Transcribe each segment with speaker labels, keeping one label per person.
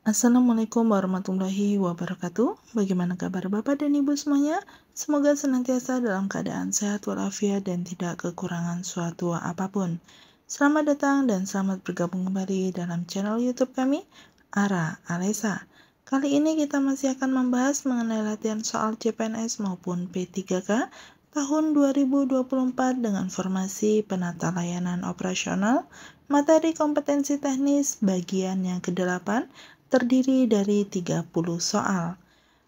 Speaker 1: Assalamualaikum warahmatullahi wabarakatuh. Bagaimana kabar Bapak dan Ibu semuanya? Semoga senantiasa dalam keadaan sehat walafiat dan tidak kekurangan suatu apapun. Selamat datang dan selamat bergabung kembali dalam channel YouTube kami, Ara Alesa. Kali ini kita masih akan membahas mengenai latihan soal CPNS maupun P3K tahun 2024 dengan formasi penata layanan operasional, materi kompetensi teknis bagian yang ke-8, terdiri dari 30 soal.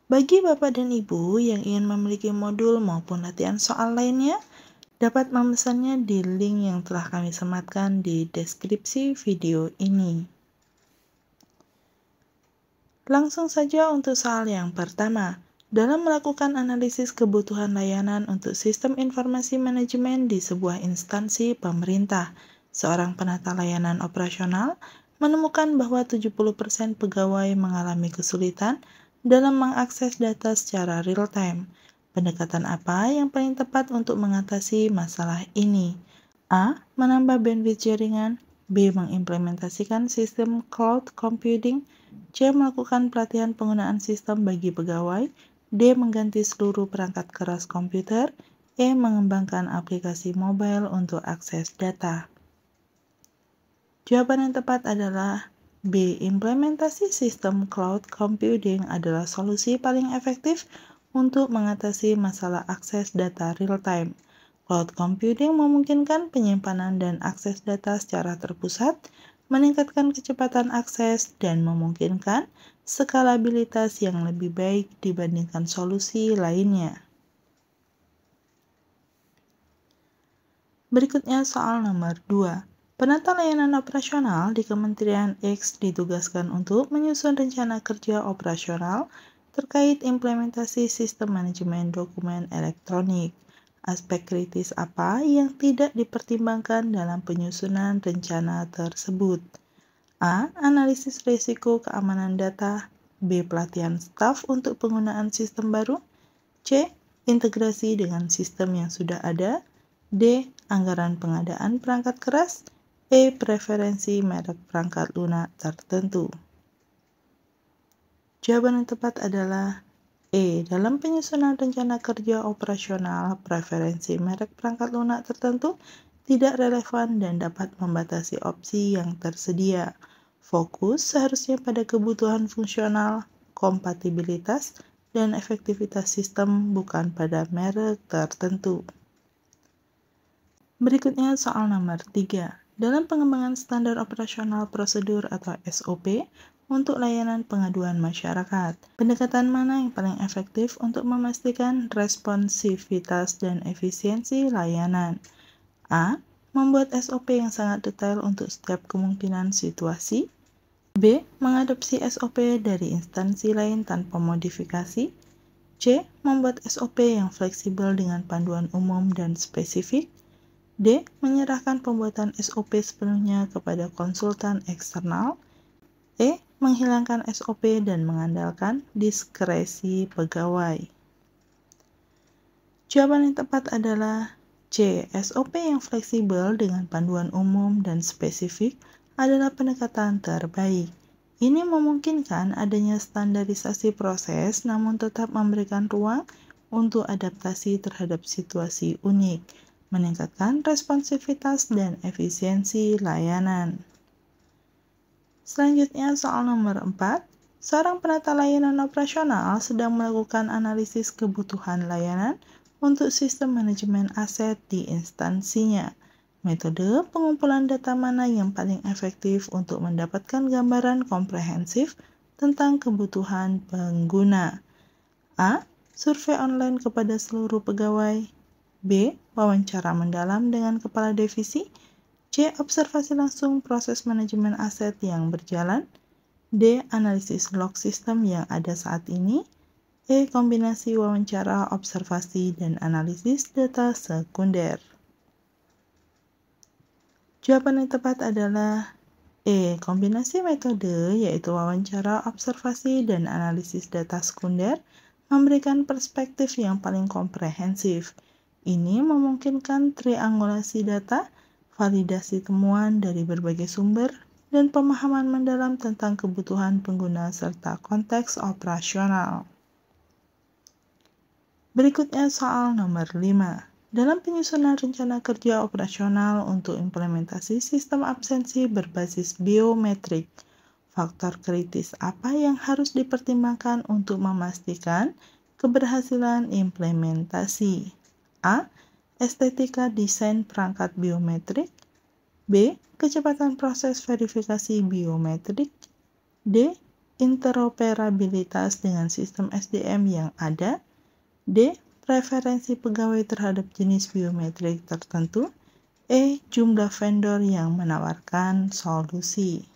Speaker 1: Bagi Bapak dan Ibu yang ingin memiliki modul maupun latihan soal lainnya, dapat memesannya di link yang telah kami sematkan di deskripsi video ini. Langsung saja untuk soal yang pertama. Dalam melakukan analisis kebutuhan layanan untuk sistem informasi manajemen di sebuah instansi pemerintah, seorang penata layanan operasional menemukan bahwa 70% pegawai mengalami kesulitan dalam mengakses data secara real-time. Pendekatan apa yang paling tepat untuk mengatasi masalah ini? A. Menambah bandwidth jaringan. B. Mengimplementasikan sistem cloud computing. C. Melakukan pelatihan penggunaan sistem bagi pegawai. D. Mengganti seluruh perangkat keras komputer. E. Mengembangkan aplikasi mobile untuk akses data. Jawaban yang tepat adalah B. Implementasi sistem cloud computing adalah solusi paling efektif untuk mengatasi masalah akses data real-time. Cloud computing memungkinkan penyimpanan dan akses data secara terpusat, meningkatkan kecepatan akses, dan memungkinkan skalabilitas yang lebih baik dibandingkan solusi lainnya. Berikutnya soal nomor 2. Penata layanan operasional di Kementerian X ditugaskan untuk menyusun rencana kerja operasional terkait implementasi sistem manajemen dokumen elektronik. Aspek kritis apa yang tidak dipertimbangkan dalam penyusunan rencana tersebut? A. Analisis risiko keamanan data. B. Pelatihan staf untuk penggunaan sistem baru. C. Integrasi dengan sistem yang sudah ada. D. Anggaran pengadaan perangkat keras. E. Preferensi merek perangkat lunak tertentu. Jawaban yang tepat adalah E. Dalam penyusunan rencana kerja operasional, preferensi merek perangkat lunak tertentu tidak relevan dan dapat membatasi opsi yang tersedia. Fokus seharusnya pada kebutuhan fungsional, kompatibilitas, dan efektivitas sistem, bukan pada merek tertentu. Berikutnya soal nomor 3. Dalam pengembangan standar operasional prosedur atau SOP untuk layanan pengaduan masyarakat, pendekatan mana yang paling efektif untuk memastikan responsivitas dan efisiensi layanan? A. Membuat SOP yang sangat detail untuk setiap kemungkinan situasi. B. Mengadopsi SOP dari instansi lain tanpa modifikasi. C. Membuat SOP yang fleksibel dengan panduan umum dan spesifik. D. Menyerahkan pembuatan SOP sepenuhnya kepada konsultan eksternal. E. Menghilangkan SOP dan mengandalkan diskresi pegawai. Jawaban yang tepat adalah C. SOP yang fleksibel dengan panduan umum dan spesifik adalah pendekatan terbaik. Ini memungkinkan adanya standarisasi proses namun tetap memberikan ruang untuk adaptasi terhadap situasi unik, meningkatkan responsivitas dan efisiensi layanan. Selanjutnya soal nomor 4. Seorang penata layanan operasional sedang melakukan analisis kebutuhan layanan untuk sistem manajemen aset di instansinya. Metode pengumpulan data mana yang paling efektif untuk mendapatkan gambaran komprehensif tentang kebutuhan pengguna? A. Survei online kepada seluruh pegawai. B. Wawancara mendalam dengan kepala divisi. C. Observasi langsung proses manajemen aset yang berjalan. D. Analisis log sistem yang ada saat ini. E. Kombinasi wawancara, observasi, dan analisis data sekunder. Jawaban yang tepat adalah E. Kombinasi metode yaitu wawancara, observasi, dan analisis data sekunder memberikan perspektif yang paling komprehensif. Ini memungkinkan triangulasi data, validasi temuan dari berbagai sumber, dan pemahaman mendalam tentang kebutuhan pengguna serta konteks operasional. Berikutnya soal nomor 5. Dalam penyusunan rencana kerja operasional untuk implementasi sistem absensi berbasis biometrik, faktor kritis apa yang harus dipertimbangkan untuk memastikan keberhasilan implementasi? A. Estetika desain perangkat biometrik. B. Kecepatan proses verifikasi biometrik. D. Interoperabilitas dengan sistem SDM yang ada. D. Preferensi pegawai terhadap jenis biometrik tertentu. E. Jumlah vendor yang menawarkan solusi.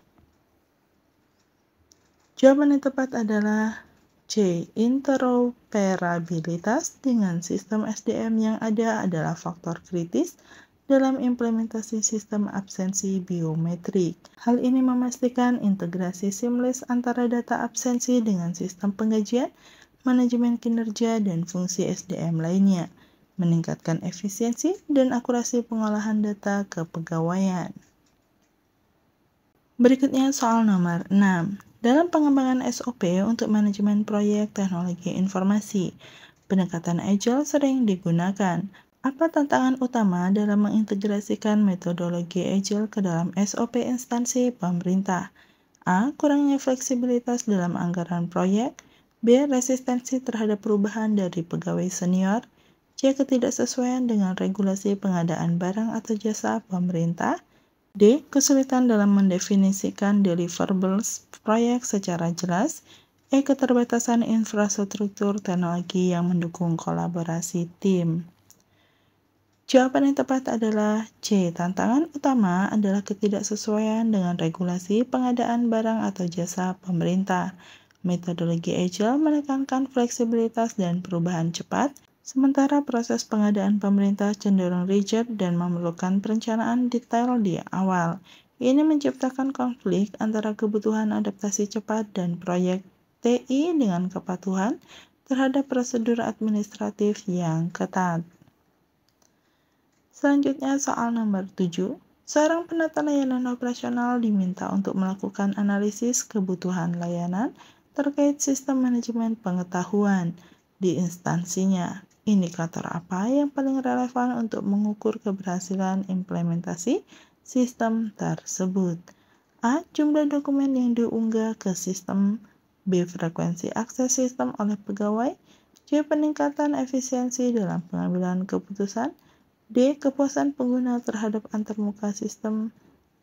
Speaker 1: Jawaban yang tepat adalah C. Interoperabilitas dengan sistem SDM yang ada adalah faktor kritis dalam implementasi sistem absensi biometrik. Hal ini memastikan integrasi seamless antara data absensi dengan sistem penggajian, manajemen kinerja, dan fungsi SDM lainnya, meningkatkan efisiensi dan akurasi pengolahan data kepegawaian. Berikutnya soal nomor 6. Dalam pengembangan SOP untuk manajemen proyek teknologi informasi, pendekatan Agile sering digunakan. Apa tantangan utama dalam mengintegrasikan metodologi Agile ke dalam SOP instansi pemerintah? A. Kurangnya fleksibilitas dalam anggaran proyek. B. Resistensi terhadap perubahan dari pegawai senior. C. Ketidaksesuaian dengan regulasi pengadaan barang atau jasa pemerintah. D. Kesulitan dalam mendefinisikan deliverables proyek secara jelas. E. Keterbatasan infrastruktur teknologi yang mendukung kolaborasi tim. Jawaban yang tepat adalah C. Tantangan utama adalah ketidaksesuaian dengan regulasi pengadaan barang atau jasa pemerintah. Metodologi Agile menekankan fleksibilitas dan perubahan cepat, sementara proses pengadaan pemerintah cenderung rigid dan memerlukan perencanaan detail di awal. Ini menciptakan konflik antara kebutuhan adaptasi cepat dan proyek TI dengan kepatuhan terhadap prosedur administratif yang ketat. Selanjutnya soal nomor 7. Seorang penata layanan operasional diminta untuk melakukan analisis kebutuhan layanan terkait sistem manajemen pengetahuan di instansinya. Indikator apa yang paling relevan untuk mengukur keberhasilan implementasi sistem tersebut? A. Jumlah dokumen yang diunggah ke sistem. B. Frekuensi akses sistem oleh pegawai. C. Peningkatan efisiensi dalam pengambilan keputusan. D. Kepuasan pengguna terhadap antarmuka sistem.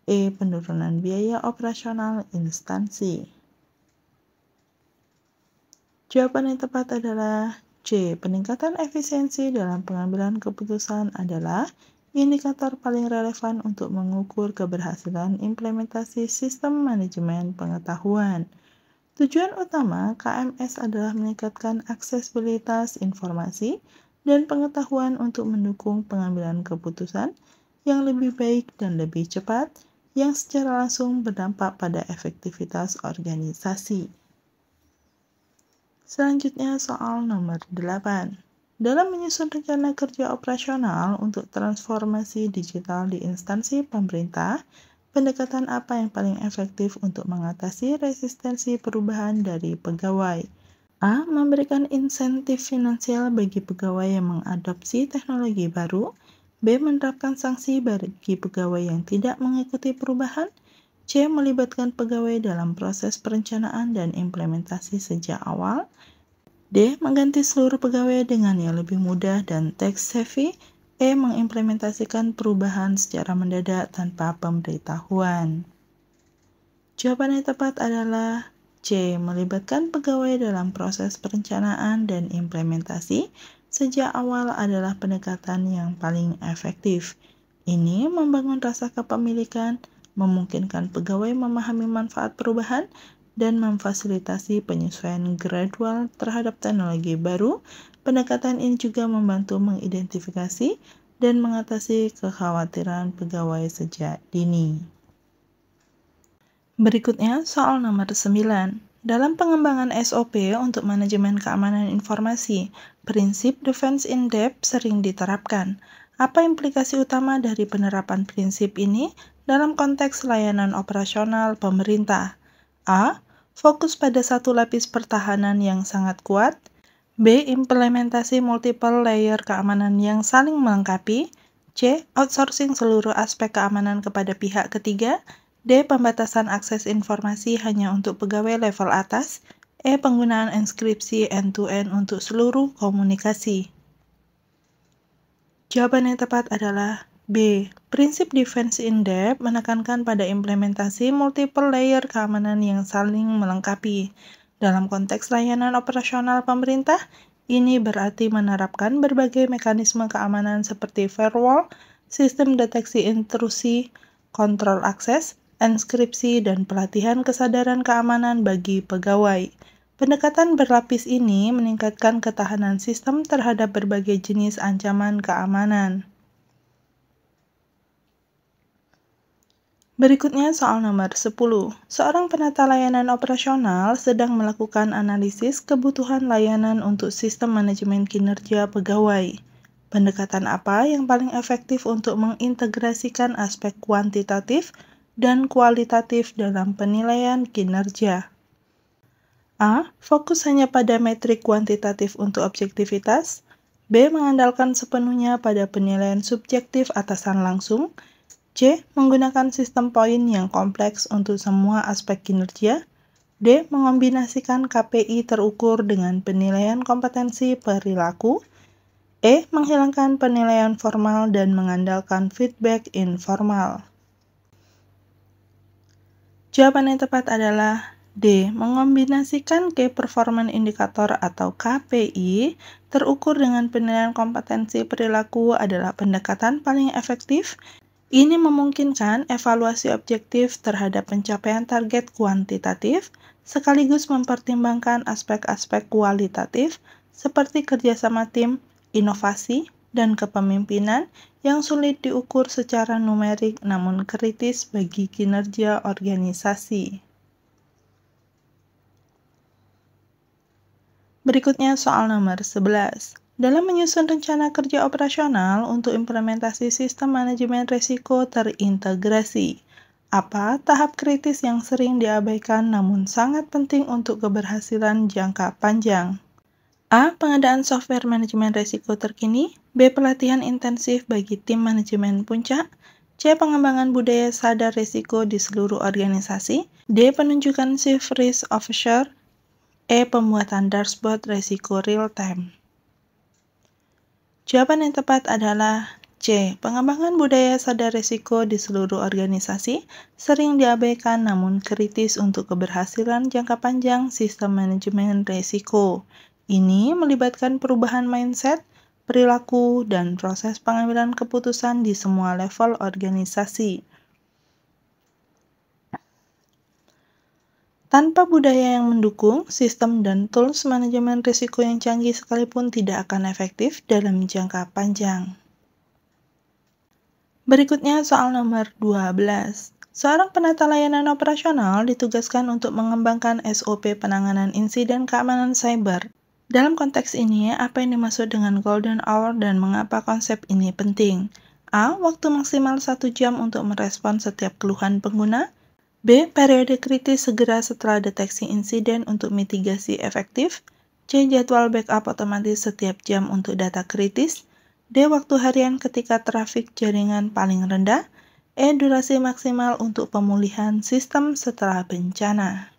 Speaker 1: E. Penurunan biaya operasional instansi. Jawaban yang tepat adalah C. Peningkatan efisiensi dalam pengambilan keputusan adalah indikator paling relevan untuk mengukur keberhasilan implementasi sistem manajemen pengetahuan. Tujuan utama KMS adalah meningkatkan aksesibilitas informasi dan pengetahuan untuk mendukung pengambilan keputusan yang lebih baik dan lebih cepat, yang secara langsung berdampak pada efektivitas organisasi. Selanjutnya soal nomor 8. Dalam menyusun rencana kerja operasional untuk transformasi digital di instansi pemerintah, pendekatan apa yang paling efektif untuk mengatasi resistensi perubahan dari pegawai? A. Memberikan insentif finansial bagi pegawai yang mengadopsi teknologi baru. B. Menerapkan sanksi bagi pegawai yang tidak mengikuti perubahan. C. Melibatkan pegawai dalam proses perencanaan dan implementasi sejak awal. D. Mengganti seluruh pegawai dengan yang lebih mudah dan tech-savvy. E. Mengimplementasikan perubahan secara mendadak tanpa pemberitahuan. Jawaban yang tepat adalah C. Melibatkan pegawai dalam proses perencanaan dan implementasi sejak awal adalah pendekatan yang paling efektif. Ini membangun rasa kepemilikan, memungkinkan pegawai memahami manfaat perubahan, dan memfasilitasi penyesuaian gradual terhadap teknologi baru. Pendekatan ini juga membantu mengidentifikasi dan mengatasi kekhawatiran pegawai sejak dini. Berikutnya soal nomor 9. Dalam pengembangan SOP untuk manajemen keamanan informasi, prinsip defense in depth sering diterapkan. Apa implikasi utama dari penerapan prinsip ini dalam konteks layanan operasional pemerintah? A. Fokus pada satu lapis pertahanan yang sangat kuat. B. Implementasi multiple layer keamanan yang saling melengkapi. C. Outsourcing seluruh aspek keamanan kepada pihak ketiga. D. Pembatasan akses informasi hanya untuk pegawai level atas. E. Penggunaan enkripsi end-to-end untuk seluruh komunikasi. Jawaban yang tepat adalah B. Prinsip defense in depth menekankan pada implementasi multiple layer keamanan yang saling melengkapi. Dalam konteks layanan operasional pemerintah, ini berarti menerapkan berbagai mekanisme keamanan seperti firewall, sistem deteksi intrusi, kontrol akses, enkripsi, dan pelatihan kesadaran keamanan bagi pegawai. Pendekatan berlapis ini meningkatkan ketahanan sistem terhadap berbagai jenis ancaman keamanan. Berikutnya soal nomor 10. Seorang penata layanan operasional sedang melakukan analisis kebutuhan layanan untuk sistem manajemen kinerja pegawai. Pendekatan apa yang paling efektif untuk mengintegrasikan aspek kuantitatif dan kualitatif dalam penilaian kinerja? A. Fokus hanya pada metrik kuantitatif untuk objektivitas. B. Mengandalkan sepenuhnya pada penilaian subjektif atasan langsung. C. Menggunakan sistem poin yang kompleks untuk semua aspek kinerja. D. Mengombinasikan KPI terukur dengan penilaian kompetensi perilaku. E. Menghilangkan penilaian formal dan mengandalkan feedback informal. Jawaban yang tepat adalah D. Mengombinasikan Key Performance Indicator atau KPI terukur dengan penilaian kompetensi perilaku adalah pendekatan paling efektif. Ini memungkinkan evaluasi objektif terhadap pencapaian target kuantitatif, sekaligus mempertimbangkan aspek-aspek kualitatif seperti kerjasama tim, inovasi, dan kepemimpinan yang sulit diukur secara numerik namun kritis bagi kinerja organisasi. Berikutnya soal nomor 11. Dalam menyusun rencana kerja operasional untuk implementasi sistem manajemen risiko terintegrasi, apa tahap kritis yang sering diabaikan namun sangat penting untuk keberhasilan jangka panjang? A. Pengadaan software manajemen risiko terkini. B. Pelatihan intensif bagi tim manajemen puncak. C. Pengembangan budaya sadar risiko di seluruh organisasi. D. Penunjukan Chief Risk Officer. E. Pembuatan dashboard risiko real time. Jawaban yang tepat adalah C. Pengembangan budaya sadar risiko di seluruh organisasi sering diabaikan namun kritis untuk keberhasilan jangka panjang sistem manajemen risiko. Ini melibatkan perubahan mindset, perilaku, dan proses pengambilan keputusan di semua level organisasi. Tanpa budaya yang mendukung, sistem dan tools manajemen risiko yang canggih sekalipun tidak akan efektif dalam jangka panjang. Berikutnya soal nomor 12. Seorang penata layanan operasional ditugaskan untuk mengembangkan SOP penanganan insiden keamanan cyber. Dalam konteks ini, apa yang dimaksud dengan golden hour dan mengapa konsep ini penting? A. Waktu maksimal 1 jam untuk merespon setiap keluhan pengguna. B. Periode kritis segera setelah deteksi insiden untuk mitigasi efektif. C. Jadwal backup otomatis setiap jam untuk data kritis. D. Waktu harian ketika trafik jaringan paling rendah. E. Durasi maksimal untuk pemulihan sistem setelah bencana.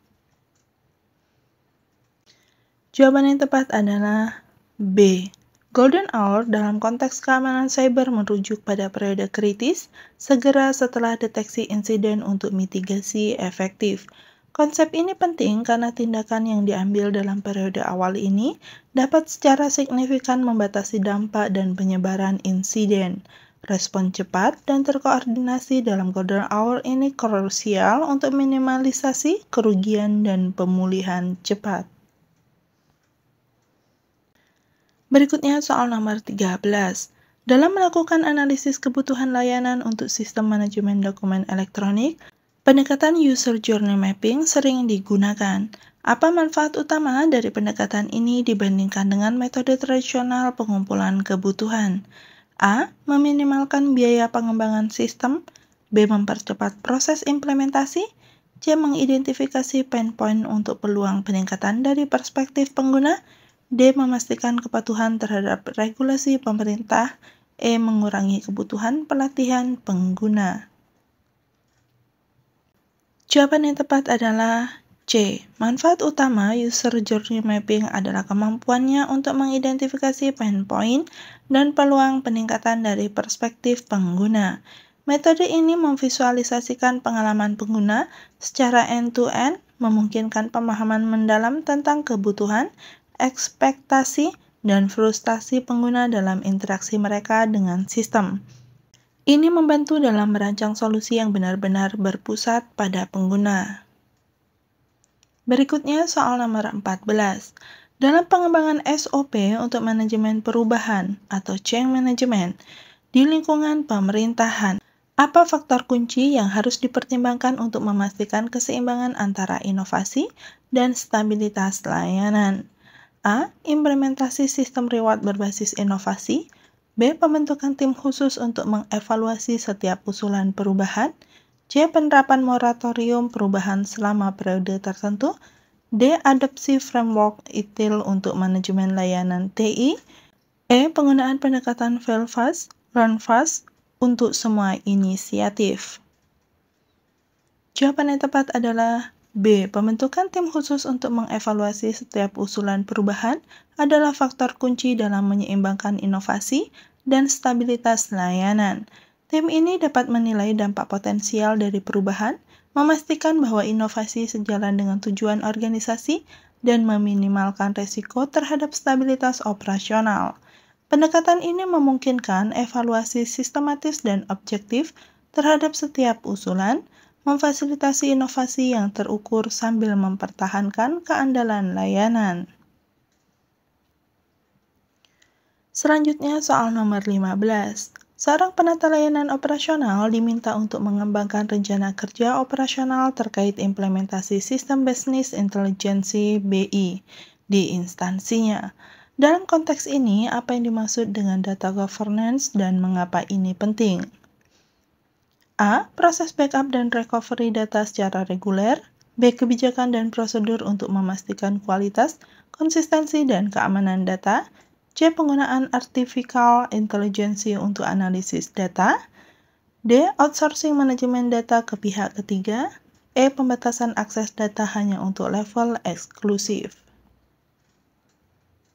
Speaker 1: Jawaban yang tepat adalah B. Golden hour dalam konteks keamanan cyber merujuk pada periode kritis segera setelah deteksi insiden untuk mitigasi efektif. Konsep ini penting karena tindakan yang diambil dalam periode awal ini dapat secara signifikan membatasi dampak dan penyebaran insiden. Respon cepat dan terkoordinasi dalam golden hour ini krusial untuk minimalisasi kerugian dan pemulihan cepat. Berikutnya soal nomor 13. Dalam melakukan analisis kebutuhan layanan untuk sistem manajemen dokumen elektronik, pendekatan user journey mapping sering digunakan. Apa manfaat utama dari pendekatan ini dibandingkan dengan metode tradisional pengumpulan kebutuhan? A. Meminimalkan biaya pengembangan sistem. B. Mempercepat proses implementasi. C. Mengidentifikasi pain point untuk peluang peningkatan dari perspektif pengguna. D. Memastikan kepatuhan terhadap regulasi pemerintah. E. Mengurangi kebutuhan pelatihan pengguna. Jawaban yang tepat adalah C. Manfaat utama user journey mapping adalah kemampuannya untuk mengidentifikasi pain point dan peluang peningkatan dari perspektif pengguna. Metode ini memvisualisasikan pengalaman pengguna secara end-to-end, memungkinkan pemahaman mendalam tentang kebutuhan, ekspektasi, dan frustasi pengguna dalam interaksi mereka dengan sistem. Ini membantu dalam merancang solusi yang benar-benar berpusat pada pengguna. Berikutnya soal nomor 14. Dalam pengembangan SOP untuk manajemen perubahan atau change management di lingkungan pemerintahan, apa faktor kunci yang harus dipertimbangkan untuk memastikan keseimbangan antara inovasi dan stabilitas layanan? A. Implementasi sistem reward berbasis inovasi. B. Pembentukan tim khusus untuk mengevaluasi setiap usulan perubahan. C. Penerapan moratorium perubahan selama periode tertentu. D. Adopsi framework ITIL untuk manajemen layanan TI. E. Penggunaan pendekatan fail fast, learn fast untuk semua inisiatif. Jawaban yang tepat adalah B. Pembentukan tim khusus untuk mengevaluasi setiap usulan perubahan adalah faktor kunci dalam menyeimbangkan inovasi dan stabilitas layanan. Tim ini dapat menilai dampak potensial dari perubahan, memastikan bahwa inovasi sejalan dengan tujuan organisasi, dan meminimalkan risiko terhadap stabilitas operasional. Pendekatan ini memungkinkan evaluasi sistematis dan objektif terhadap setiap usulan, memfasilitasi inovasi yang terukur sambil mempertahankan keandalan layanan. Selanjutnya soal nomor 15. Seorang penata layanan operasional diminta untuk mengembangkan rencana kerja operasional terkait implementasi sistem Business Intelligence BI di instansinya. Dalam konteks ini, apa yang dimaksud dengan data governance dan mengapa ini penting? A. Proses backup dan recovery data secara reguler. B. Kebijakan dan prosedur untuk memastikan kualitas, konsistensi, dan keamanan data. C. Penggunaan artificial intelligence untuk analisis data. D. Outsourcing manajemen data ke pihak ketiga. E. Pembatasan akses data hanya untuk level eksklusif.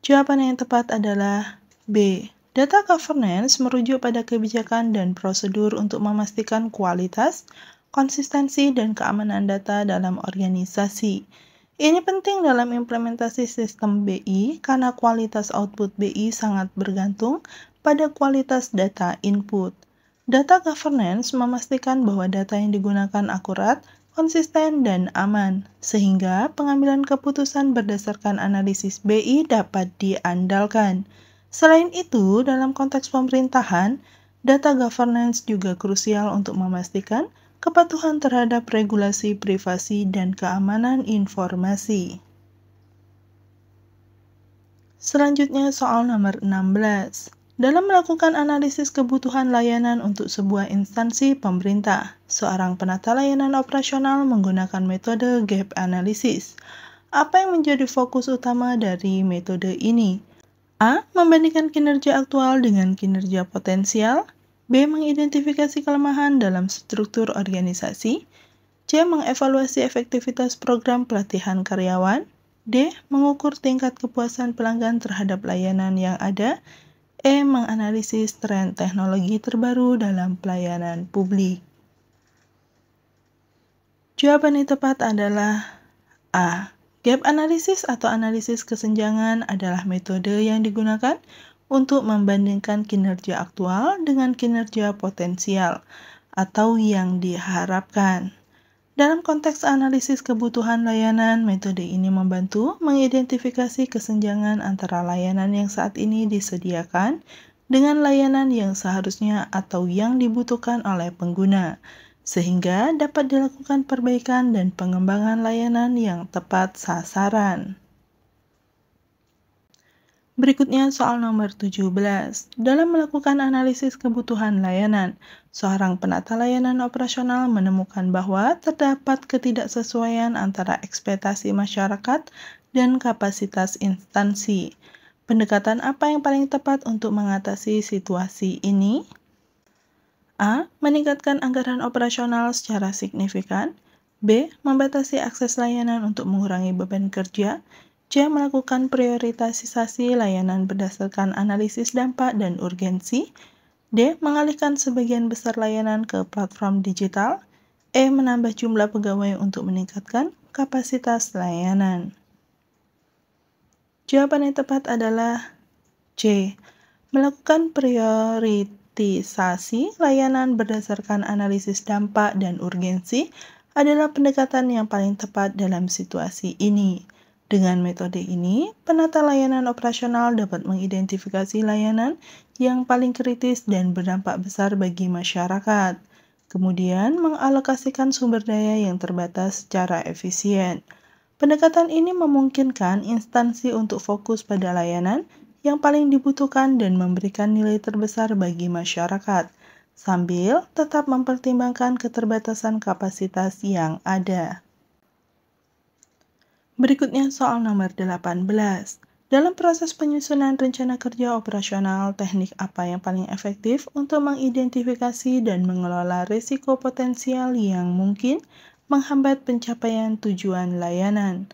Speaker 1: Jawaban yang tepat adalah B. Data governance merujuk pada kebijakan dan prosedur untuk memastikan kualitas, konsistensi, dan keamanan data dalam organisasi. Ini penting dalam implementasi sistem BI karena kualitas output BI sangat bergantung pada kualitas data input. Data governance memastikan bahwa data yang digunakan akurat, konsisten, dan aman, sehingga pengambilan keputusan berdasarkan analisis BI dapat diandalkan. Selain itu, dalam konteks pemerintahan, data governance juga krusial untuk memastikan kepatuhan terhadap regulasi privasi dan keamanan informasi. Selanjutnya soal nomor 16. Dalam melakukan analisis kebutuhan layanan untuk sebuah instansi pemerintah, seorang penata layanan operasional menggunakan metode gap analysis. Apa yang menjadi fokus utama dari metode ini? A. Membandingkan kinerja aktual dengan kinerja potensial. B. Mengidentifikasi kelemahan dalam struktur organisasi. C. Mengevaluasi efektivitas program pelatihan karyawan. D. Mengukur tingkat kepuasan pelanggan terhadap layanan yang ada. E. Menganalisis tren teknologi terbaru dalam pelayanan publik. Jawaban yang tepat adalah A. Gap analysis atau analisis kesenjangan adalah metode yang digunakan untuk membandingkan kinerja aktual dengan kinerja potensial atau yang diharapkan. Dalam konteks analisis kebutuhan layanan, metode ini membantu mengidentifikasi kesenjangan antara layanan yang saat ini disediakan dengan layanan yang seharusnya atau yang dibutuhkan oleh pengguna, sehingga dapat dilakukan perbaikan dan pengembangan layanan yang tepat sasaran. Berikutnya soal nomor 17. Dalam melakukan analisis kebutuhan layanan, seorang penata layanan operasional menemukan bahwa terdapat ketidaksesuaian antara ekspektasi masyarakat dan kapasitas instansi. Pendekatan apa yang paling tepat untuk mengatasi situasi ini? A. Meningkatkan anggaran operasional secara signifikan. B. Membatasi akses layanan untuk mengurangi beban kerja. C. Melakukan prioritisasi layanan berdasarkan analisis dampak dan urgensi. D. Mengalihkan sebagian besar layanan ke platform digital. E. Menambah jumlah pegawai untuk meningkatkan kapasitas layanan. Jawaban yang tepat adalah C. Melakukan prioritisasi layanan berdasarkan analisis dampak dan urgensi adalah pendekatan yang paling tepat dalam situasi ini. Dengan metode ini, penata layanan operasional dapat mengidentifikasi layanan yang paling kritis dan berdampak besar bagi masyarakat. Kemudian, mengalokasikan sumber daya yang terbatas secara efisien. Pendekatan ini memungkinkan instansi untuk fokus pada layanan yang paling dibutuhkan dan memberikan nilai terbesar bagi masyarakat, sambil tetap mempertimbangkan keterbatasan kapasitas yang ada. Berikutnya soal nomor 18. Dalam proses penyusunan rencana kerja operasional, teknik apa yang paling efektif untuk mengidentifikasi dan mengelola risiko potensial yang mungkin menghambat pencapaian tujuan layanan?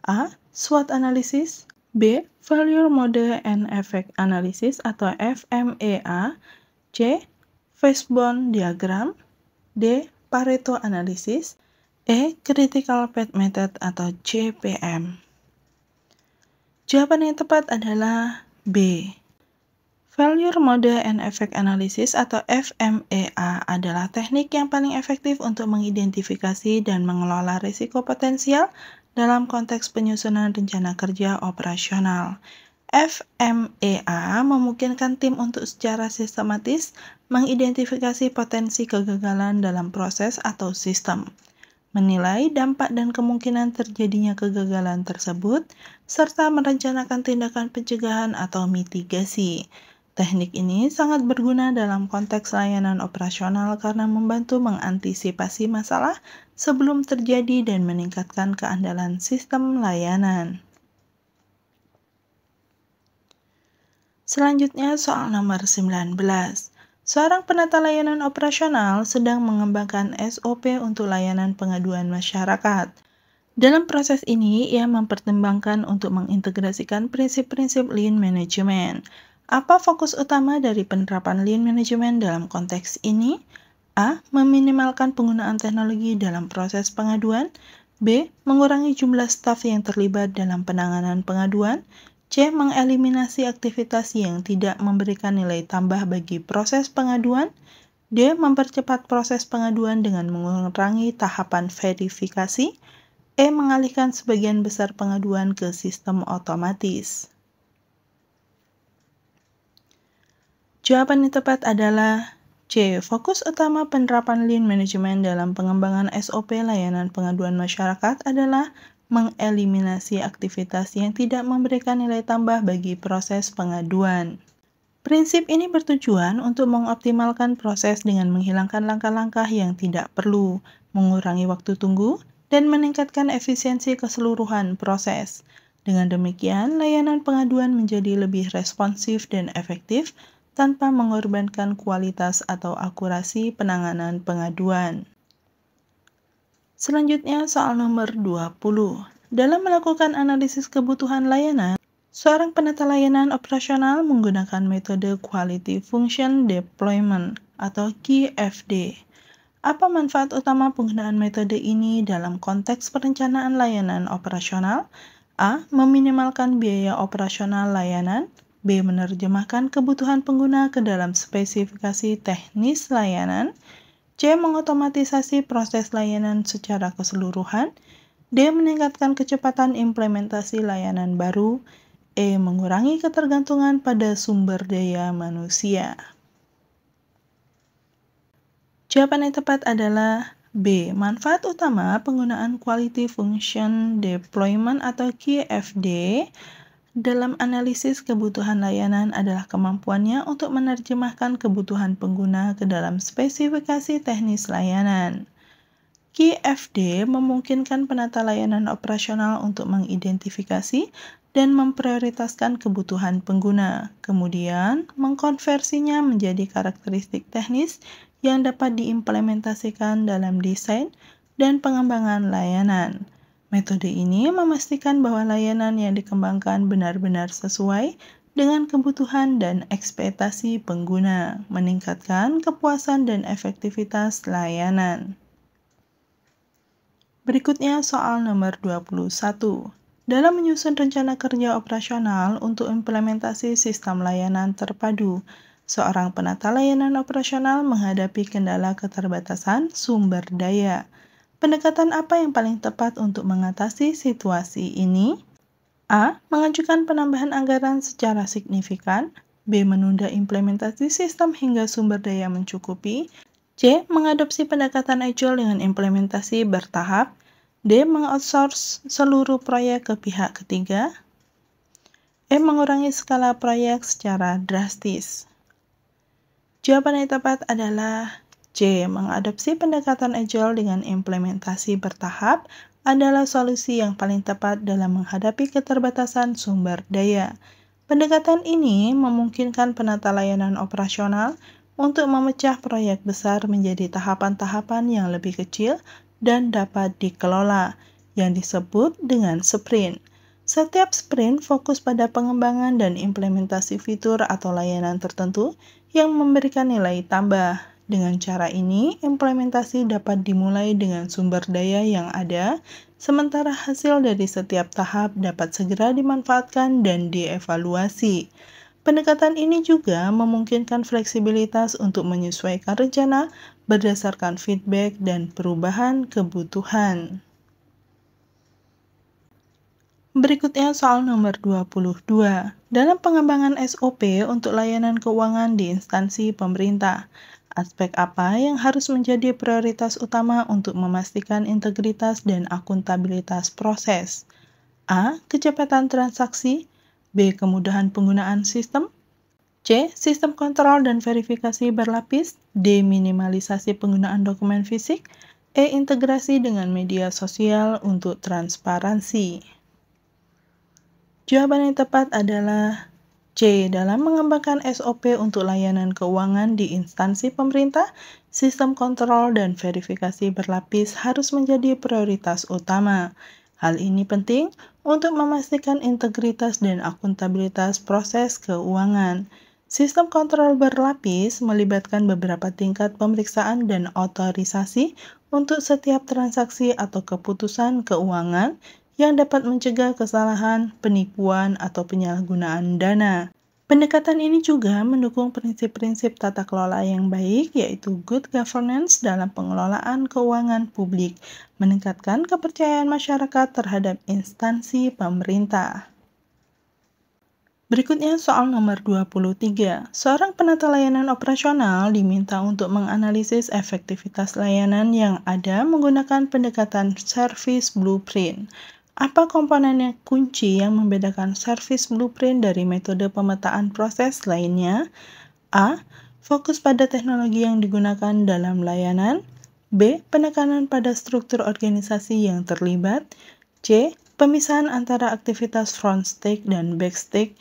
Speaker 1: A. SWOT analysis. B. Failure Mode and Effect Analysis atau FMEA. C. Fishbone Diagram. D. Pareto Analysis. E. Critical Path Method atau CPM. Jawaban yang tepat adalah B. Failure Mode and Effect Analysis atau FMEA adalah teknik yang paling efektif untuk mengidentifikasi dan mengelola risiko potensial dalam konteks penyusunan rencana kerja operasional. FMEA memungkinkan tim untuk secara sistematis mengidentifikasi potensi kegagalan dalam proses atau sistem, menilai dampak dan kemungkinan terjadinya kegagalan tersebut, serta merencanakan tindakan pencegahan atau mitigasi. Teknik ini sangat berguna dalam konteks layanan operasional karena membantu mengantisipasi masalah sebelum terjadi dan meningkatkan keandalan sistem layanan. Selanjutnya soal nomor 19. Seorang penata layanan operasional sedang mengembangkan SOP untuk layanan pengaduan masyarakat. Dalam proses ini, ia mempertimbangkan untuk mengintegrasikan prinsip-prinsip Lean Management. Apa fokus utama dari penerapan Lean Management dalam konteks ini? A. Meminimalkan penggunaan teknologi dalam proses pengaduan. B. Mengurangi jumlah staf yang terlibat dalam penanganan pengaduan. C. Mengeliminasi aktivitas yang tidak memberikan nilai tambah bagi proses pengaduan. D. Mempercepat proses pengaduan dengan mengurangi tahapan verifikasi. E. Mengalihkan sebagian besar pengaduan ke sistem otomatis. Jawaban yang tepat adalah C. Fokus utama penerapan Lean Management dalam pengembangan SOP layanan pengaduan masyarakat adalah mengeliminasi aktivitas yang tidak memberikan nilai tambah bagi proses pengaduan. Prinsip ini bertujuan untuk mengoptimalkan proses dengan menghilangkan langkah-langkah yang tidak perlu, mengurangi waktu tunggu, dan meningkatkan efisiensi keseluruhan proses. Dengan demikian, layanan pengaduan menjadi lebih responsif dan efektif tanpa mengorbankan kualitas atau akurasi penanganan pengaduan. Selanjutnya soal nomor 20. Dalam melakukan analisis kebutuhan layanan, seorang penata layanan operasional menggunakan metode Quality Function Deployment atau QFD. Apa manfaat utama penggunaan metode ini dalam konteks perencanaan layanan operasional? A. Meminimalkan biaya operasional layanan. B. Menerjemahkan kebutuhan pengguna ke dalam spesifikasi teknis layanan. C. Mengotomatisasi proses layanan secara keseluruhan. D. Meningkatkan kecepatan implementasi layanan baru. E. Mengurangi ketergantungan pada sumber daya manusia. Jawaban yang tepat adalah B. Manfaat utama penggunaan Quality Function Deployment atau QFD dalam analisis kebutuhan layanan adalah kemampuannya untuk menerjemahkan kebutuhan pengguna ke dalam spesifikasi teknis layanan. QFD memungkinkan penata layanan operasional untuk mengidentifikasi dan memprioritaskan kebutuhan pengguna, kemudian mengkonversinya menjadi karakteristik teknis yang dapat diimplementasikan dalam desain dan pengembangan layanan. Metode ini memastikan bahwa layanan yang dikembangkan benar-benar sesuai dengan kebutuhan dan ekspektasi pengguna, meningkatkan kepuasan dan efektivitas layanan. Berikutnya soal nomor 21. Dalam menyusun rencana kerja operasional untuk implementasi sistem layanan terpadu, seorang penata layanan operasional menghadapi kendala keterbatasan sumber daya. Pendekatan apa yang paling tepat untuk mengatasi situasi ini? A. Mengajukan penambahan anggaran secara signifikan. B. Menunda implementasi sistem hingga sumber daya mencukupi. C. Mengadopsi pendekatan agile dengan implementasi bertahap. D. Mengoutsource seluruh proyek ke pihak ketiga. E. Mengurangi skala proyek secara drastis. Jawaban yang tepat adalah C. Mengadopsi pendekatan agile dengan implementasi bertahap adalah solusi yang paling tepat dalam menghadapi keterbatasan sumber daya. Pendekatan ini memungkinkan penata layanan operasional untuk memecah proyek besar menjadi tahapan-tahapan yang lebih kecil dan dapat dikelola, yang disebut dengan sprint. Setiap sprint fokus pada pengembangan dan implementasi fitur atau layanan tertentu yang memberikan nilai tambah. Dengan cara ini, implementasi dapat dimulai dengan sumber daya yang ada, sementara hasil dari setiap tahap dapat segera dimanfaatkan dan dievaluasi. Pendekatan ini juga memungkinkan fleksibilitas untuk menyesuaikan rencana berdasarkan feedback dan perubahan kebutuhan. Berikutnya soal nomor 22. Dalam pengembangan SOP untuk layanan keuangan di instansi pemerintah, aspek apa yang harus menjadi prioritas utama untuk memastikan integritas dan akuntabilitas proses? A. Kecepatan transaksi. B. Kemudahan penggunaan sistem. C. Sistem kontrol dan verifikasi berlapis. D. Minimalisasi penggunaan dokumen fisik. E. Integrasi dengan media sosial untuk transparansi. Jawaban yang tepat adalah C. Dalam mengembangkan SOP untuk layanan keuangan di instansi pemerintah, sistem kontrol dan verifikasi berlapis harus menjadi prioritas utama. Hal ini penting untuk memastikan integritas dan akuntabilitas proses keuangan. Sistem kontrol berlapis melibatkan beberapa tingkat pemeriksaan dan otorisasi untuk setiap transaksi atau keputusan keuangan yang dapat mencegah kesalahan, penipuan, atau penyalahgunaan dana. Pendekatan ini juga mendukung prinsip-prinsip tata kelola yang baik, yaitu good governance dalam pengelolaan keuangan publik, meningkatkan kepercayaan masyarakat terhadap instansi pemerintah. Berikutnya soal nomor 23. Seorang penata layanan operasional diminta untuk menganalisis efektivitas layanan yang ada menggunakan pendekatan service blueprint. Apa komponen yang kunci yang membedakan service blueprint dari metode pemetaan proses lainnya? A. Fokus pada teknologi yang digunakan dalam layanan. B. Penekanan pada struktur organisasi yang terlibat. C. Pemisahan antara aktivitas front stake dan back stake.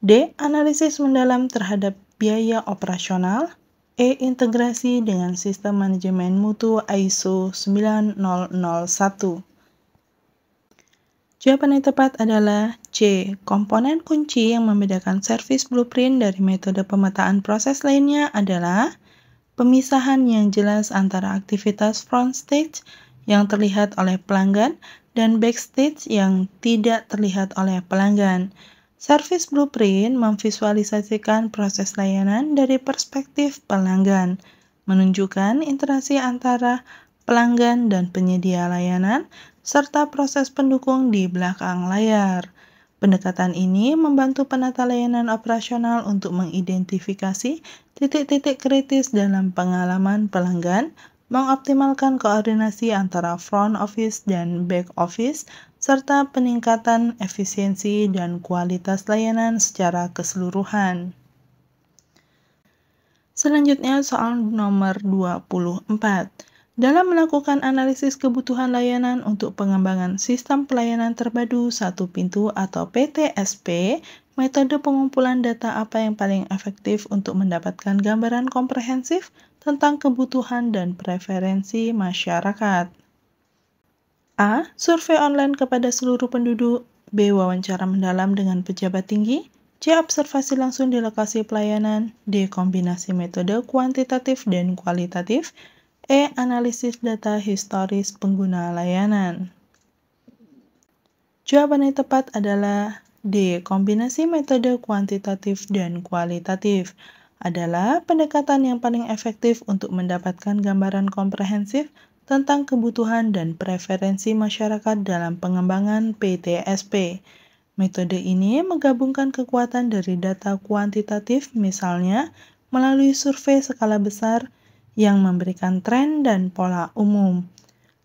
Speaker 1: D. Analisis mendalam terhadap biaya operasional. E. Integrasi dengan sistem manajemen mutu ISO 9001. Jawaban yang tepat adalah C. Komponen kunci yang membedakan service blueprint dari metode pemetaan proses lainnya adalah pemisahan yang jelas antara aktivitas front stage yang terlihat oleh pelanggan dan backstage yang tidak terlihat oleh pelanggan. Service blueprint memvisualisasikan proses layanan dari perspektif pelanggan, menunjukkan interaksi antara pelanggan dan penyedia layanan, serta proses pendukung di belakang layar. Pendekatan ini membantu penata layanan operasional untuk mengidentifikasi titik-titik kritis dalam pengalaman pelanggan, mengoptimalkan koordinasi antara front office dan back office, serta peningkatan efisiensi dan kualitas layanan secara keseluruhan. Selanjutnya soal nomor 24. Dalam melakukan analisis kebutuhan layanan untuk pengembangan sistem pelayanan terpadu satu pintu atau PTSP, metode pengumpulan data apa yang paling efektif untuk mendapatkan gambaran komprehensif tentang kebutuhan dan preferensi masyarakat? A. Survei online kepada seluruh penduduk. B. Wawancara mendalam dengan pejabat tinggi. C. Observasi langsung di lokasi pelayanan. D. Kombinasi metode kuantitatif dan kualitatif. E. Analisis data historis pengguna layanan. Jawaban yang tepat adalah D. Kombinasi metode kuantitatif dan kualitatif adalah pendekatan yang paling efektif untuk mendapatkan gambaran komprehensif tentang kebutuhan dan preferensi masyarakat dalam pengembangan PTSP. Metode ini menggabungkan kekuatan dari data kuantitatif, misalnya melalui survei skala besar yang memberikan tren dan pola umum,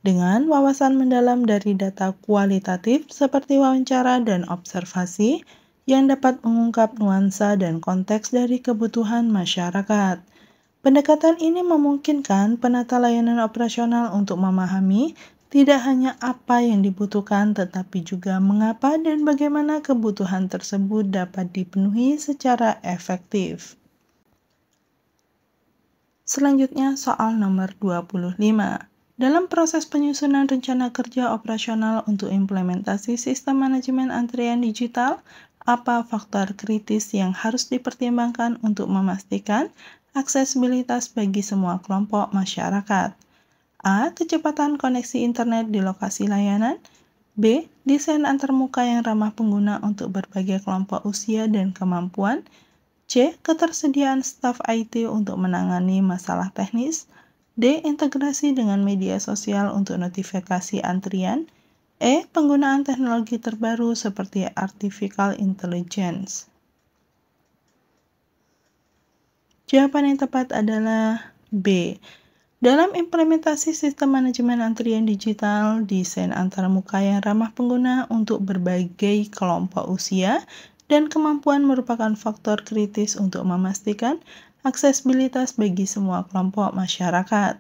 Speaker 1: dengan wawasan mendalam dari data kualitatif seperti wawancara dan observasi yang dapat mengungkap nuansa dan konteks dari kebutuhan masyarakat. Pendekatan ini memungkinkan penata layanan operasional untuk memahami tidak hanya apa yang dibutuhkan, tetapi juga mengapa dan bagaimana kebutuhan tersebut dapat dipenuhi secara efektif. Selanjutnya soal nomor 25. Dalam proses penyusunan rencana kerja operasional untuk implementasi sistem manajemen antrian digital, apa faktor kritis yang harus dipertimbangkan untuk memastikan aksesibilitas bagi semua kelompok masyarakat? A. Kecepatan koneksi internet di lokasi layanan. B. Desain antarmuka yang ramah pengguna untuk berbagai kelompok usia dan kemampuan. C. Ketersediaan staf IT untuk menangani masalah teknis. D. Integrasi dengan media sosial untuk notifikasi antrian. E. Penggunaan teknologi terbaru seperti artificial intelligence. Jawaban yang tepat adalah B. Dalam implementasi sistem manajemen antrian digital, desain antarmuka yang ramah pengguna untuk berbagai kelompok usia dan kemampuan merupakan faktor kritis untuk memastikan aksesibilitas bagi semua kelompok masyarakat.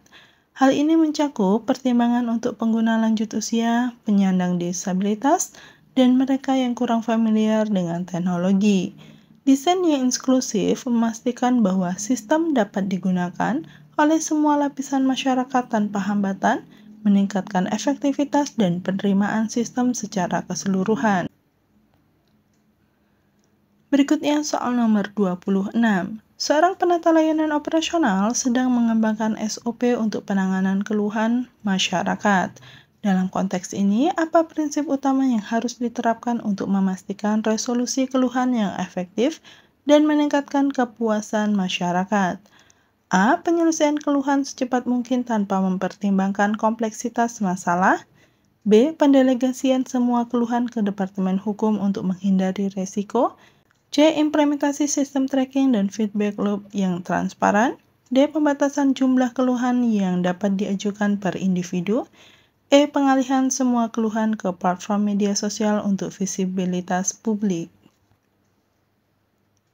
Speaker 1: Hal ini mencakup pertimbangan untuk pengguna lanjut usia, penyandang disabilitas, dan mereka yang kurang familiar dengan teknologi. Desain yang inklusif memastikan bahwa sistem dapat digunakan oleh semua lapisan masyarakat tanpa hambatan, meningkatkan efektivitas dan penerimaan sistem secara keseluruhan. Berikutnya soal nomor 26. Seorang penata layanan operasional sedang mengembangkan SOP untuk penanganan keluhan masyarakat. Dalam konteks ini, apa prinsip utama yang harus diterapkan untuk memastikan resolusi keluhan yang efektif dan meningkatkan kepuasan masyarakat? A. Penyelesaian keluhan secepat mungkin tanpa mempertimbangkan kompleksitas masalah. B. Pendelegasian semua keluhan ke Departemen Hukum untuk menghindari resiko. C. Implementasi sistem tracking dan feedback loop yang transparan. D. Pembatasan jumlah keluhan yang dapat diajukan per individu. E. Pengalihan semua keluhan ke platform media sosial untuk visibilitas publik.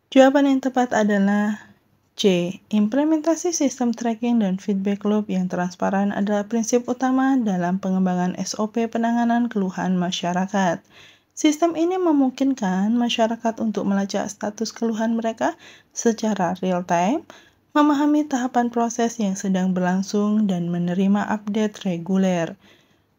Speaker 1: Jawaban yang tepat adalah C. Implementasi sistem tracking dan feedback loop yang transparan adalah prinsip utama dalam pengembangan SOP penanganan keluhan masyarakat. Sistem ini memungkinkan masyarakat untuk melacak status keluhan mereka secara real-time, memahami tahapan proses yang sedang berlangsung, dan menerima update reguler.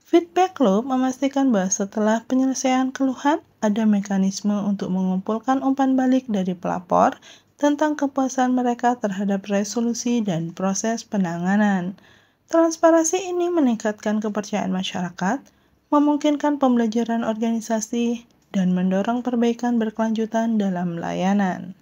Speaker 1: Feedback loop memastikan bahwa setelah penyelesaian keluhan, ada mekanisme untuk mengumpulkan umpan balik dari pelapor tentang kepuasan mereka terhadap resolusi dan proses penanganan. Transparansi ini meningkatkan kepercayaan masyarakat, memungkinkan pembelajaran organisasi, dan mendorong perbaikan berkelanjutan dalam layanan.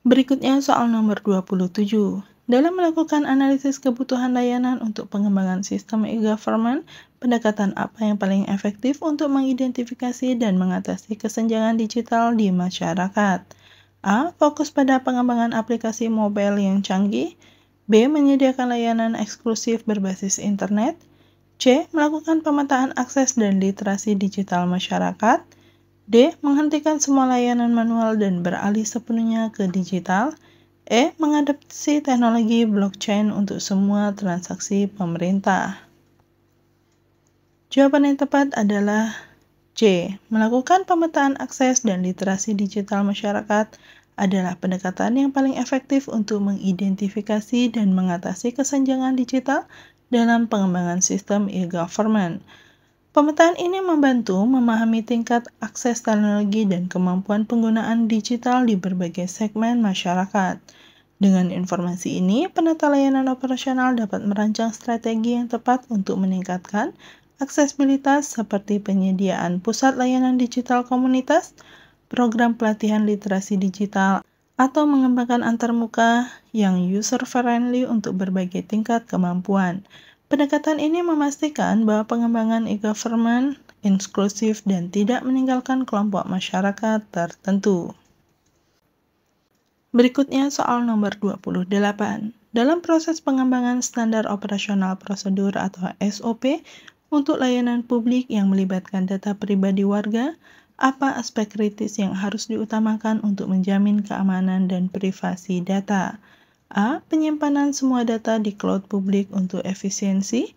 Speaker 1: Berikutnya soal nomor 27. Dalam melakukan analisis kebutuhan layanan untuk pengembangan sistem e-government, pendekatan apa yang paling efektif untuk mengidentifikasi dan mengatasi kesenjangan digital di masyarakat? A. Fokus pada pengembangan aplikasi mobile yang canggih. B. Menyediakan layanan eksklusif berbasis internet. C. Melakukan pemetaan akses dan literasi digital masyarakat. D. Menghentikan semua layanan manual dan beralih sepenuhnya ke digital. E. Mengadopsi teknologi blockchain untuk semua transaksi pemerintah. Jawaban yang tepat adalah C. Melakukan pemetaan akses dan literasi digital masyarakat adalah pendekatan yang paling efektif untuk mengidentifikasi dan mengatasi kesenjangan digital dalam pengembangan sistem e-government. Pemetaan ini membantu memahami tingkat akses teknologi dan kemampuan penggunaan digital di berbagai segmen masyarakat. Dengan informasi ini, penata layanan operasional dapat merancang strategi yang tepat untuk meningkatkan aksesibilitas seperti penyediaan pusat layanan digital komunitas, program pelatihan literasi digital, atau mengembangkan antarmuka yang user-friendly untuk berbagai tingkat kemampuan. Pendekatan ini memastikan bahwa pengembangan e-government inklusif dan tidak meninggalkan kelompok masyarakat tertentu. Berikutnya soal nomor 28. Dalam proses pengembangan standar operasional prosedur atau SOP untuk layanan publik yang melibatkan data pribadi warga, apa aspek kritis yang harus diutamakan untuk menjamin keamanan dan privasi data? A. Penyimpanan semua data di cloud publik untuk efisiensi.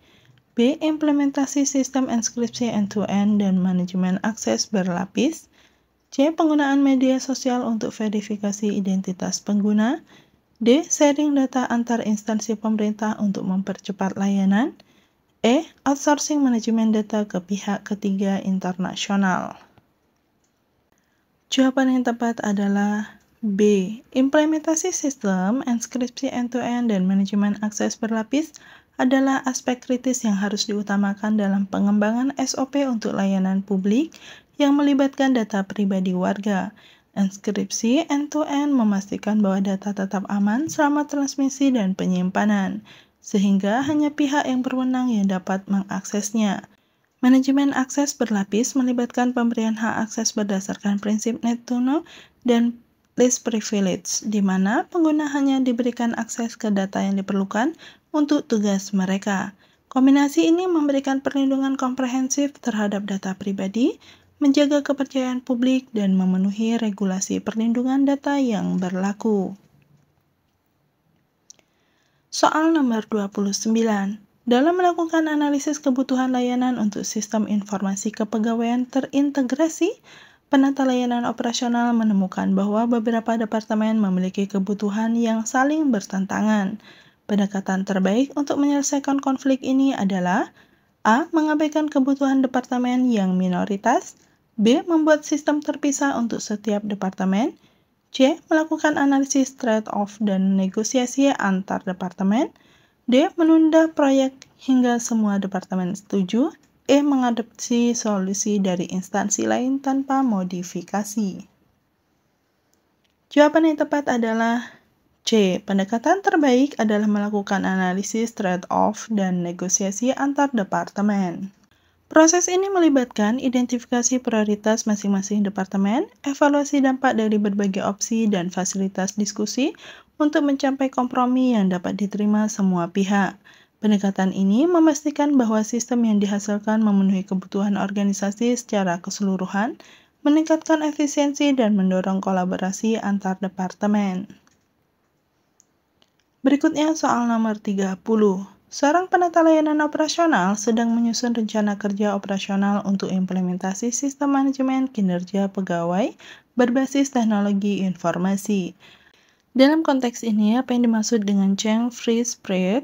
Speaker 1: B. Implementasi sistem enskripsi end-to-end dan manajemen akses berlapis. C. Penggunaan media sosial untuk verifikasi identitas pengguna. D. Sharing data antar instansi pemerintah untuk mempercepat layanan. E. Outsourcing manajemen data ke pihak ketiga internasional. Jawaban yang tepat adalah B. Implementasi sistem enskripsi end-to-end dan manajemen akses berlapis adalah aspek kritis yang harus diutamakan dalam pengembangan SOP untuk layanan publik yang melibatkan data pribadi warga. Enskripsi end-to-end memastikan bahwa data tetap aman selama transmisi dan penyimpanan, sehingga hanya pihak yang berwenang yang dapat mengaksesnya. Manajemen akses berlapis melibatkan pemberian hak akses berdasarkan prinsip net to know dan least privilege, di mana pengguna hanya diberikan akses ke data yang diperlukan untuk tugas mereka. Kombinasi ini memberikan perlindungan komprehensif terhadap data pribadi, menjaga kepercayaan publik, dan memenuhi regulasi perlindungan data yang berlaku. Soal nomor 29. Dalam melakukan analisis kebutuhan layanan untuk sistem informasi kepegawaian terintegrasi, penata layanan operasional menemukan bahwa beberapa departemen memiliki kebutuhan yang saling bertentangan. Pendekatan terbaik untuk menyelesaikan konflik ini adalah A. Mengabaikan kebutuhan departemen yang minoritas. B. Membuat sistem terpisah untuk setiap departemen. C. Melakukan analisis trade-off dan negosiasi antar departemen. D. Menunda proyek hingga semua departemen setuju. E. Mengadopsi solusi dari instansi lain tanpa modifikasi. Jawaban yang tepat adalah C. Pendekatan terbaik adalah melakukan analisis trade-off dan negosiasi antar departemen. Proses ini melibatkan identifikasi prioritas masing-masing departemen, evaluasi dampak dari berbagai opsi, dan fasilitas diskusi untuk mencapai kompromi yang dapat diterima semua pihak. Pendekatan ini memastikan bahwa sistem yang dihasilkan memenuhi kebutuhan organisasi secara keseluruhan, meningkatkan efisiensi, dan mendorong kolaborasi antar departemen. Berikutnya soal nomor 30. Seorang penata layanan operasional sedang menyusun rencana kerja operasional untuk implementasi sistem manajemen kinerja pegawai berbasis teknologi informasi. Dalam konteks ini, apa yang dimaksud dengan change freeze period?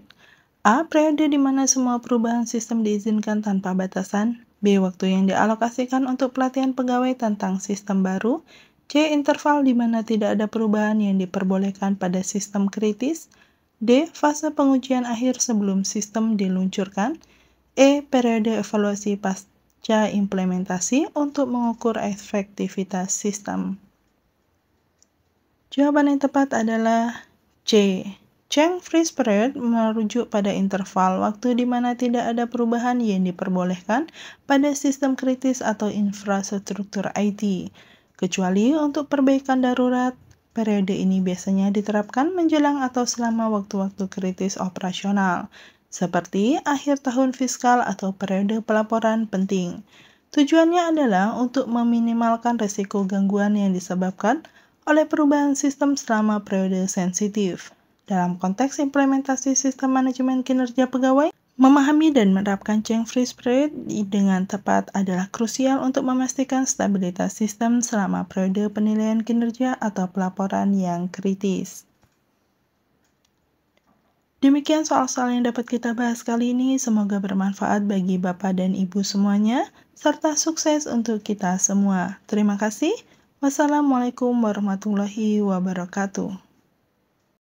Speaker 1: A. Periode di mana semua perubahan sistem diizinkan tanpa batasan. B. Waktu yang dialokasikan untuk pelatihan pegawai tentang sistem baru. C. Interval di mana tidak ada perubahan yang diperbolehkan pada sistem kritis. D. Fase pengujian akhir sebelum sistem diluncurkan. E. Periode evaluasi pasca implementasi untuk mengukur efektivitas sistem. Jawaban yang tepat adalah C. Change freeze period merujuk pada interval waktu di mana tidak ada perubahan yang diperbolehkan pada sistem kritis atau infrastruktur IT, kecuali untuk perbaikan darurat. Periode ini biasanya diterapkan menjelang atau selama waktu-waktu kritis operasional. seperti akhir tahun fiskal atau periode pelaporan penting. Tujuannya adalah untuk meminimalkan risiko gangguan yang disebabkan oleh perubahan sistem selama periode sensitif. Dalam konteks implementasi sistem manajemen kinerja pegawai, memahami dan menerapkan change free spirit dengan tepat adalah krusial untuk memastikan stabilitas sistem selama periode penilaian kinerja atau pelaporan yang kritis. Demikian soal-soal yang dapat kita bahas kali ini. Semoga bermanfaat bagi Bapak dan Ibu semuanya, serta sukses untuk kita semua. Terima kasih. Wassalamualaikum warahmatullahi wabarakatuh.